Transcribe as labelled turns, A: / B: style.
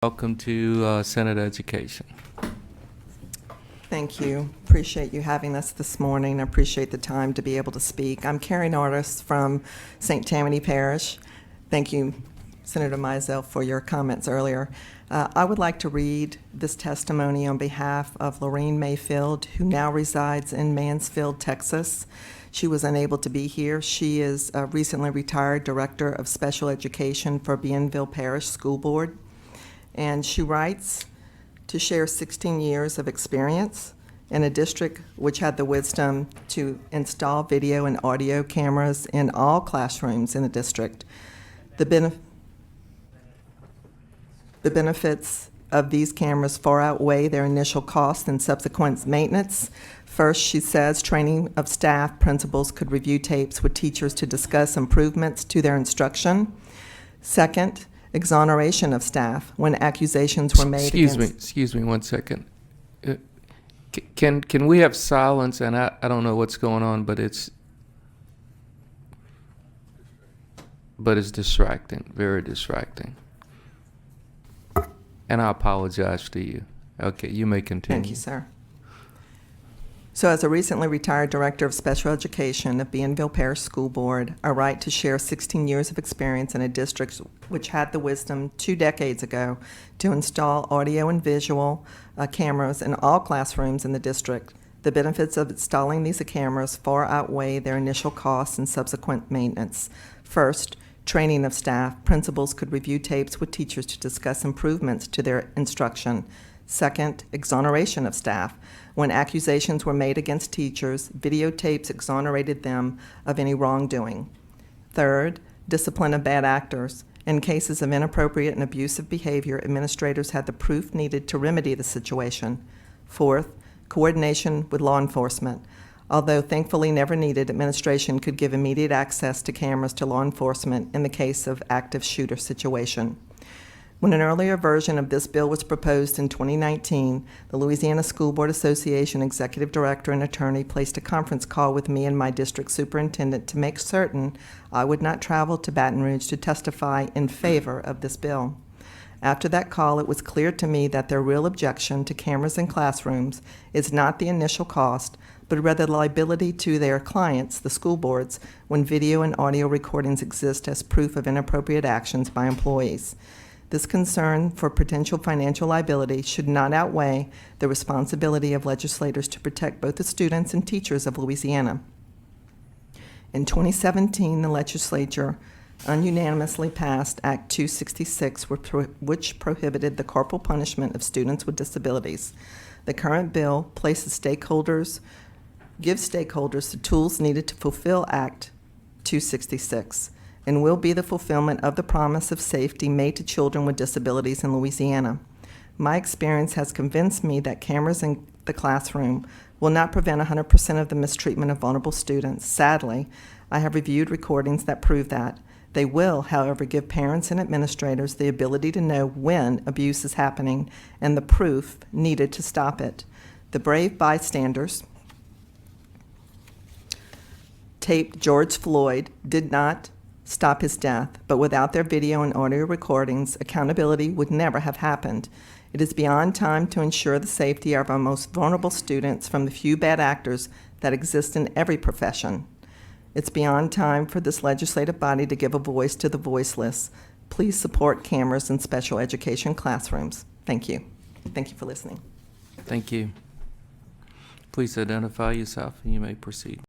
A: Welcome to Senate Education.
B: Thank you. Appreciate you having us this morning. I appreciate the time to be able to speak. I'm Carrie Nordis from St. Tammany Parish. Thank you, Senator Mizell, for your comments earlier. I would like to read this testimony on behalf of Lorene Mayfield, who now resides in Mansfield, Texas. She was unable to be here. She is a recently retired Director of Special Education for Bienville Parish School Board. And she writes to share 16 years of experience in a district which had the wisdom to install video and audio cameras in all classrooms in the district. The benefits of these cameras far outweigh their initial cost and subsequent maintenance. First, she says, training of staff, principals could review tapes with teachers to discuss improvements to their instruction. Second, exoneration of staff when accusations were made
A: Excuse me 1 second. Can we have silence? And I don't know what's going on, but it's distracting, very distracting. And I apologize to you. Okay, you may continue.
B: Thank you, sir. So as a recently retired Director of Special Education of Bienville Parish School Board, I write to share 16 years of experience in a district which had the wisdom 2 decades ago to install audio and visual cameras in all classrooms in the district. The benefits of installing these cameras far outweigh their initial costs and subsequent maintenance. First, training of staff. Principals could review tapes with teachers to discuss improvements to their instruction. Second, exoneration of staff. When accusations were made against teachers, videotapes exonerated them of any wrongdoing. Third, discipline of bad actors. In cases of inappropriate and abusive behavior, administrators had the proof needed to remedy the situation. Fourth, coordination with law enforcement. Although thankfully never needed, administration could give immediate access to cameras to law enforcement in the case of active shooter situation. When an earlier version of this bill was proposed in 2019, the Louisiana School Board Association Executive Director and Attorney placed a conference call with me and my district superintendent to make certain I would not travel to Baton Rouge to testify in favor of this bill. After that call, it was clear to me that their real objection to cameras in classrooms is not the initial cost, but rather the liability to their clients, the school boards, when video and audio recordings exist as proof of inappropriate actions by employees. This concern for potential financial liability should not outweigh the responsibility of legislators to protect both the students and teachers of Louisiana. In 2017, the legislature unanimously passed Act 266, which prohibited the corporal punishment of students with disabilities. The current bill gives stakeholders the tools needed to fulfill Act 266. And will be the fulfillment of the promise of safety made to children with disabilities in Louisiana. My experience has convinced me that cameras in the classroom will not prevent 100% of the mistreatment of vulnerable students. Sadly, I have reviewed recordings that prove that. They will, however, give parents and administrators the ability to know when abuse is happening and the proof needed to stop it. The brave bystanders taped George Floyd did not stop his death, but without their video and audio recordings, accountability would never have happened. It is beyond time to ensure the safety of our most vulnerable students from the few bad actors that exist in every profession. It's beyond time for this legislative body to give a voice to the voiceless. Please support cameras in special education classrooms. Thank you. Thank you for listening.
A: Thank you. Please identify yourself and you may proceed.